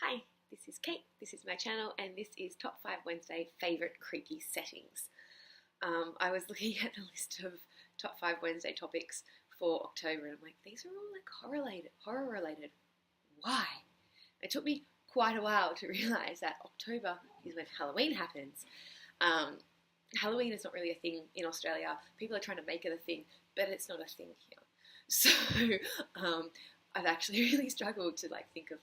Hi, this is Kate, this is my channel, and this is Top 5 Wednesday Favourite Creepy Settings. I was looking at the list of Top 5 Wednesday topics for October, and I'm like, these are all like horror related. Why? It took me quite a while to realise that October is when Halloween happens. Halloween is not really a thing in Australia. People are trying to make it a thing, but it's not a thing here. So I've actually really struggled to think of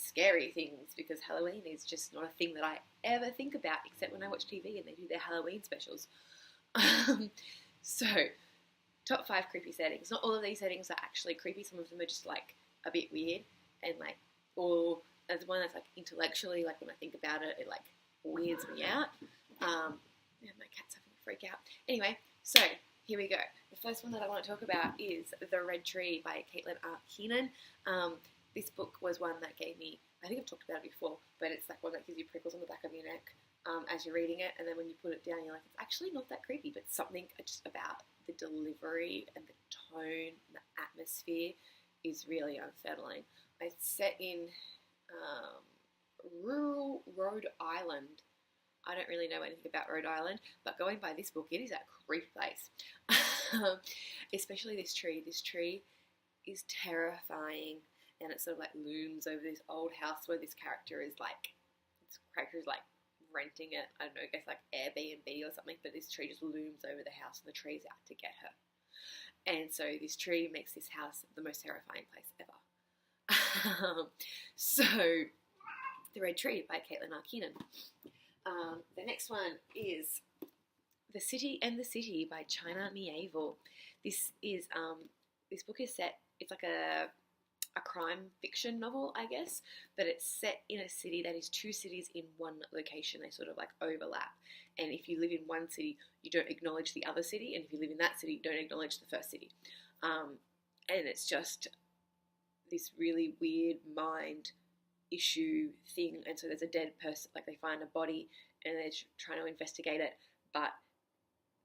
scary things, because Halloween is just not a thing that I ever think about, except when I watch TV and they do their Halloween specials. So, top 5 creepy settings. Not all of these settings are actually creepy. Some of them are just a bit weird, and or there's one that's intellectually, when I think about it, it weirds me out. Yeah, my cat's having a freak out. Anyway, so here we go. The first one that I want to talk about is The Red Tree by Kiernan. This book was one that gave me, I think I've talked about it before, but it's one that gives you prickles on the back of your neck as you're reading it, and then when you put it down, you're like, it's actually not that creepy, but something just about the delivery and the tone and the atmosphere is really unsettling. It's set in rural Rhode Island. I don't really know anything about Rhode Island, but going by this book, it is a creepy place. Especially this tree. This tree is terrifying, and it sort of looms over this old house where this character is renting it. I don't know, I guess Airbnb or something, but this tree just looms over the house and the tree's out to get her. And so this tree makes this house the most terrifying place ever. So, The Red Tree by Kiernan. The next one is The City and the City by Mieville. This is this book is set. It's like a crime fiction novel, I guess, but it's set in a city that is two cities in one location. They sort of overlap, and if you live in one city, you don't acknowledge the other city, and if you live in that city, you don't acknowledge the first city. And it's just this really weird mind issue thing. And so there's a dead person, they find a body and they're trying to investigate it, but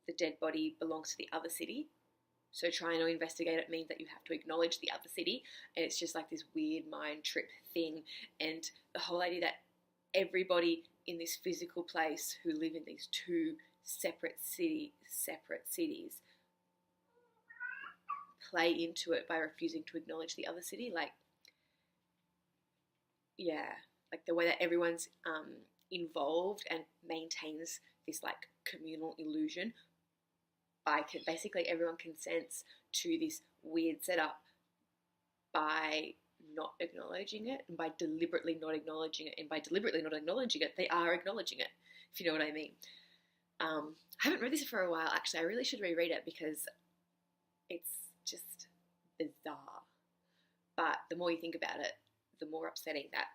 the dead body belongs to the other city. So trying to investigate it means that you have to acknowledge the other city, and it's just this weird mind trip thing. And the whole idea that everybody in this physical place who live in these two separate cities play into it by refusing to acknowledge the other city. The way that everyone's involved and maintains this communal illusion. Basically everyone consents to this weird setup by not acknowledging it, and by deliberately not acknowledging it, and by deliberately not acknowledging it, they are acknowledging it, if you know what I mean. I haven't read this for a while, actually. I really should reread it because it's just bizarre. But the more you think about it, the more upsetting that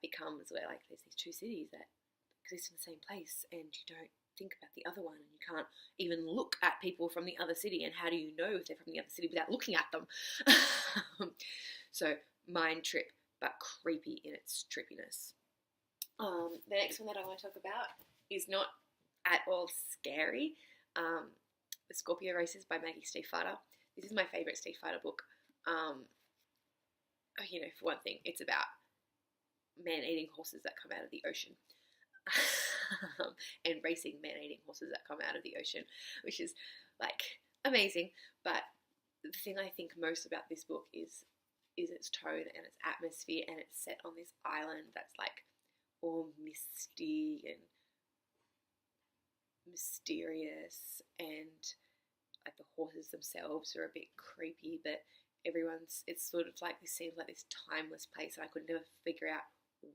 becomes, where there's these two cities that exist in the same place, and you don't think about the other one, and you can't even look at people from the other city, and how do you know if they're from the other city without looking at them? So mind trip, but creepy in its trippiness. The next one that I want to talk about is not at all scary. The Scorpio Races by Maggie Stiefvater. This is my favourite Stiefvater book. For one thing, it's about man-eating horses that come out of the ocean. And racing man-eating horses that come out of the ocean, which is amazing. But the thing I think most about this book is its tone and its atmosphere, and it's set on this island that's all misty and mysterious, and the horses themselves are a bit creepy, but it's sort of this seems like this timeless place, and I could never figure out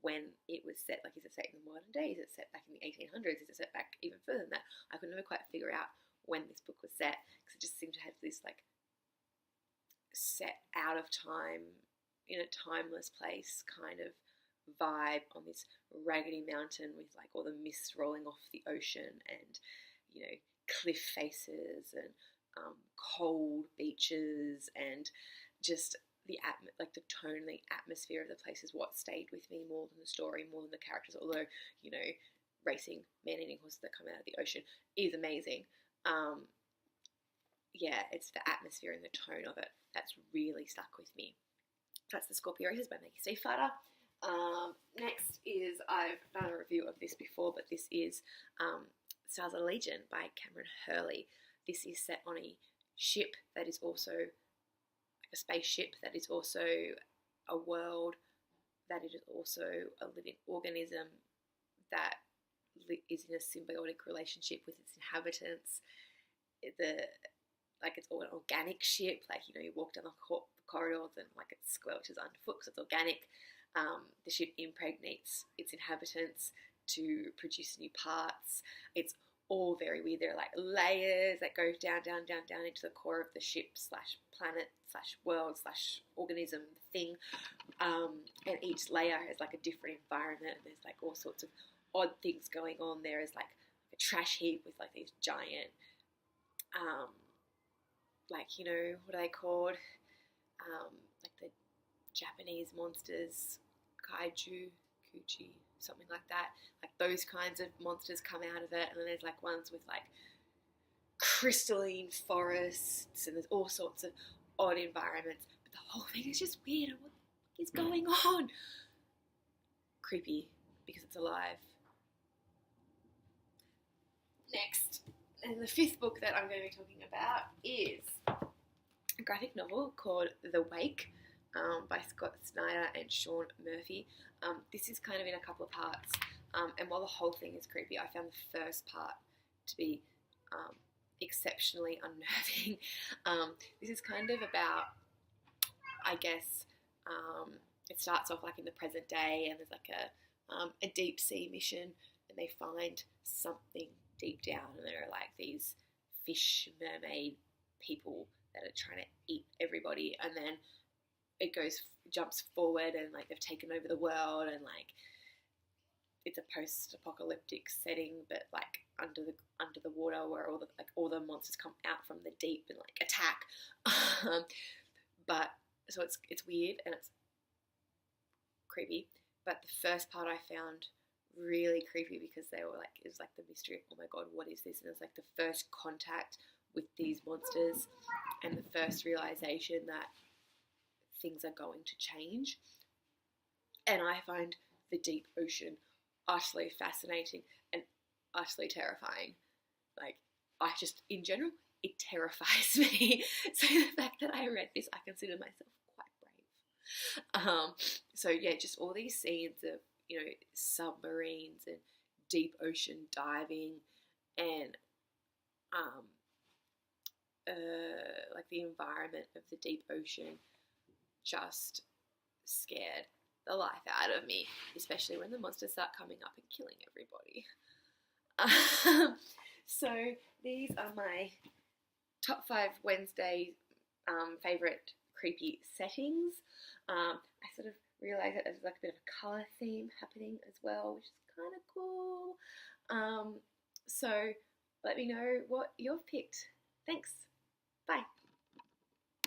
when it was set. Is it set in the modern day? Is it set back in the 1800s? Is it set back even further than that? I could never quite figure out when this book was set, because it just seemed to have this set out of time, in a timeless place kind of vibe on this raggedy mountain with all the mist rolling off the ocean, and cliff faces, and cold beaches, and just the tone, the atmosphere of the place is what stayed with me more than the story, more than the characters. Although, racing man-eating horses that come out of the ocean is amazing. It's the atmosphere and the tone of it that's really stuck with me. That's The Scorpio Races by Maggie Stiefvater. Next is, I've done a review of this before, but this is Stars Allegiant by Kameron Hurley. This is set on a ship that is also like a spaceship that is also a world that is also a living organism that is in a symbiotic relationship with its inhabitants. It's all an organic ship. Like, you know, you walk down the corridors and like it squelches underfoot because it's organic. The ship impregnates its inhabitants to produce new parts. It's all very weird. There are like layers that go down into the core of the ship / planet / world / organism thing. And each layer has like a different environment. There's like all sorts of odd things going on. There is like a trash heap with like these giant, like, you know, what are they called? Like the Japanese monsters, kaiju, kuchi, something like that. Like those kinds of monsters come out of it, and then there's like ones with like crystalline forests, and there's all sorts of odd environments. But the whole thing is just weird. And what is going on? Creepy because it's alive. Next, and the fifth book that I'm going to be talking about is a graphic novel called The Wake, by Snyder and Sean Murphy. This is kind of in a couple of parts, and while the whole thing is creepy, I found the first part to be exceptionally unnerving. This is kind of about, I guess, it starts off like in the present day, and there's like a deep sea mission, and they find something deep down, and there are like these fish mermaid people that are trying to eat everybody, and then it jumps forward, and like they've taken over the world, and like it's a post-apocalyptic setting, but like under the water, where all the monsters come out from the deep and like attack. But so it's weird and it's creepy. But the first part I found really creepy because it was like the mystery of, oh my god, what is this? And it's like the first contact with these monsters and the first realization that things are going to change. And I find the deep ocean utterly fascinating and utterly terrifying. Like, in general, it terrifies me. So the fact that I read this, I consider myself quite brave. So yeah, just all these scenes of, you know, submarines and deep ocean diving and like the environment of the deep ocean just scared the life out of me, especially when the monsters start coming up and killing everybody. So these are my top 5 Wednesday favourite creepy settings. I sort of realised that there's like a bit of a colour theme happening as well, which is kind of cool. So let me know what you've picked. Thanks. Bye.